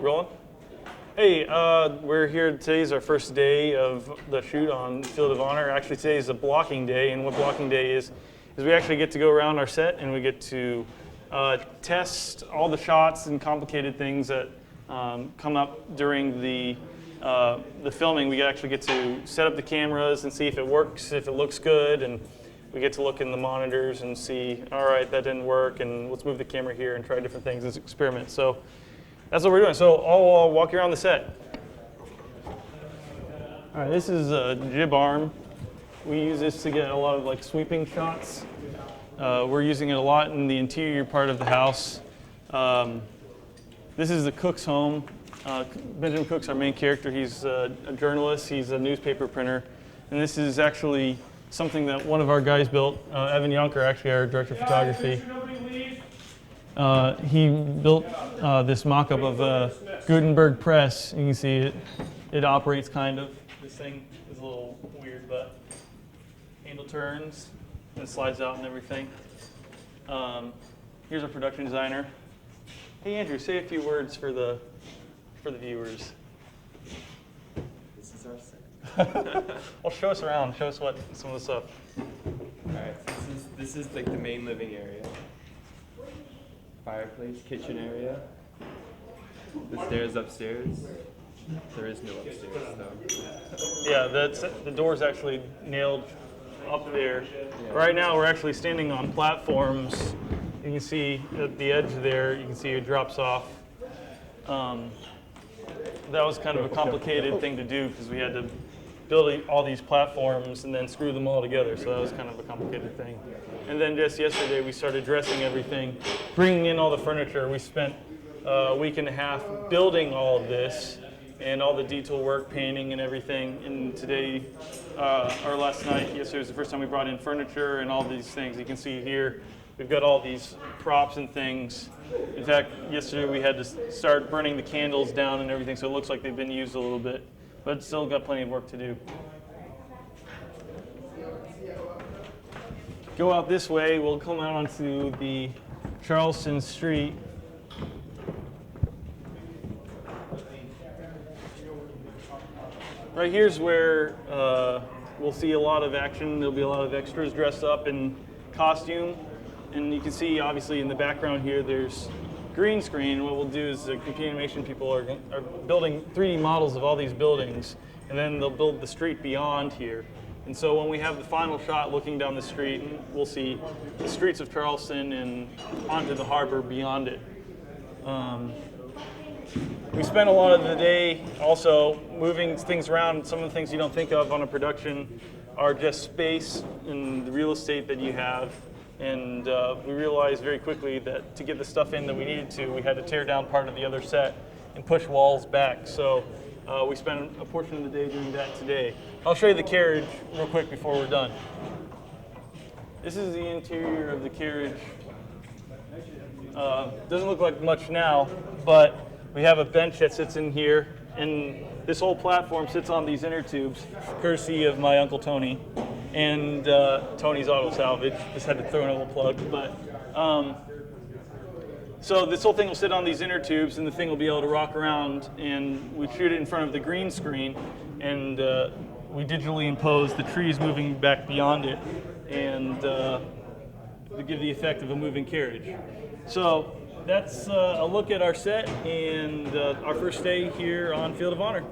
Rolling? Hey, we're here. Today's our first day of the shoot on Field of Honor. Actually, today is a blocking day, and what blocking day is we actually get to go around our set and we get to test all the shots and complicated things that come up during the filming. We actually get to set up the cameras and see if it works, if it looks good, and we get to look in the monitors and see, all right, that didn't work, and let's move the camera here and try different things as experiments. So that's what we're doing. So I'll walk you around the set. All right, this is a jib arm. We use this to get a lot of like sweeping shots. We're using it a lot in the interior part of the house. This is the cook's home. Benjamin Cook's our main character. He's a journalist. He's a newspaper printer. And this is actually something that one of our guys built. Evan Yonker, actually our director of photography. He built this mock-up of a Gutenberg press. You can see it operates kind of. This thing is a little weird, but handle turns and slides out and everything. Here's our production designer. Hey Andrew, say a few words for the viewers. This is our set. Well, show us around. Show us what some of the stuff. All right, so this is like the main living area. Fireplace, kitchen area. The stairs upstairs. There is no upstairs though. Yeah, the door's actually nailed up there. Yeah. Right now we're actually standing on platforms. You can see at the edge there, you can see it drops off. That was kind of a complicated thing to do because we had to build all these platforms and then screw them all together. So that was kind of a complicated thing. And then just yesterday we started dressing everything, bringing in all the furniture. We spent a week and a half building all of this and all the detail work, painting and everything. And today, or last night, yesterday was the first time we brought in furniture and all these things. You can see here, we've got all these props and things. In fact, yesterday we had to start burning the candles down and everything, so it looks like they've been used a little bit, but still got plenty of work to do. Go out this way, we'll come out onto the Charleston Street. Right here's where we'll see a lot of action. There'll be a lot of extras dressed up in costume. And you can see, obviously, in the background here, there's green screen. What we'll do is the computer animation people are building 3D models of all these buildings, and then they'll build the street beyond here. And so when we have the final shot looking down the street, we'll see the streets of Charleston and onto the harbor beyond it. We spent a lot of the day also moving things around. Some of the things you don't think of on a production are just space and the real estate that you have. And we realized very quickly that to get the stuff in that we needed to, we had to tear down part of the other set and push walls back. So we spent a portion of the day doing that today. I'll show you the carriage real quick before we're done. This is the interior of the carriage. Doesn't look like much now, but we have a bench that sits in here, and this whole platform sits on these inner tubes, courtesy of my Uncle Tony. And Tony's Auto Salvage. Just had to throw in a little plug. But so this whole thing will sit on these inner tubes, and the thing will be able to rock around. And we shoot it in front of the green screen, and we digitally impose the trees moving back beyond it, and to give the effect of a moving carriage. So that's a look at our set and our first day here on Field of Honor.